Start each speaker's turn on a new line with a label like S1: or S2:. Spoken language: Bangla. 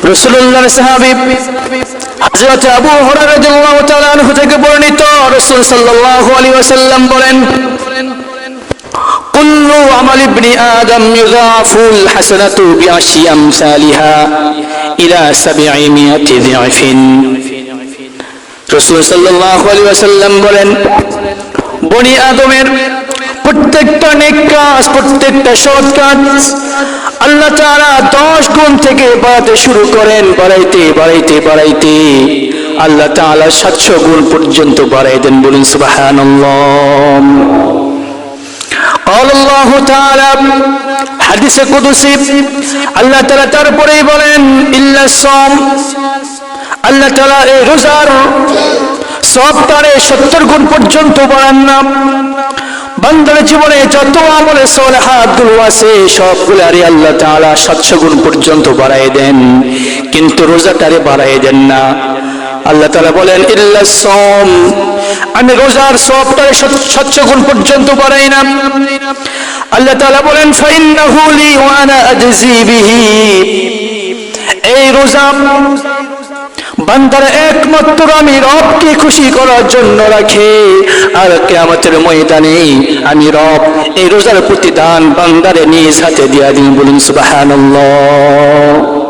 S1: রাসূলুল্লাহর সাহাবী হযরত আবু হুরায়রা রাদিয়াল্লাহু তাআলা আনহু থেকে বর্ণিত, রাসূল সাল্লাল্লাহু আলাইহি ওয়াসাল্লাম বলেন, কুল্লু আমাল ইবনি আদম ইউযাফুল হাসানাতু বিআশরি আমসালিহা ইলা 700 দি'ফিন। রাসূল সাল্লাল্লাহু আলাইহি ওয়াসাল্লাম বলেন, বনি আদমের প্রত্যেকটা নেক কাজ, প্রত্যেকটা সৎ কাজ আল্লাহ তাআলা 10 গুণ থেকে বাড়াতে শুরু করেন, বাড়াইতে বাড়াইতে বাড়াইতে আল্লাহ তাআলা 700 গুণ পর্যন্ত বাড়াই দেন। বলুন সুবহানাল্লাহ। قال الله تعالى হাদিসে কুদসি আল্লাহ তাআলা তারপরেই বলেন, ইল্লা সাম, আল্লাহ তাআলা এই রোজার সবটারে 70 গুণ পর্যন্ত বাড়ান না। বান্দার জীবনে যত আমলে সালেহাতুল আছে সবগুলারই আল্লাহ তাআলা 700 গুণ পর্যন্ত বাড়ায় দেন, কিন্তু রোজাটারে বাড়ায় দেন না। আল্লাহ তাআলা বলেন, ইল্লা সাম, আমি রোজার সবটারে 700 গুণ পর্যন্ত বাড়াই না। আল্লাহ তাআলা বলেন, ফাইন্নাহু লি ওয়া আনা আজজি বিহি, এই রোজা বান্দার একমাত্র আমি রবকে খুশি করার জন্য রাখে, আর কিয়ামতের ময়দানে আমি রব এই রোজার প্রতিদান বান্দারে নিজ হাতে দিয়া দিন। বলুন সুবহানাল্লাহ।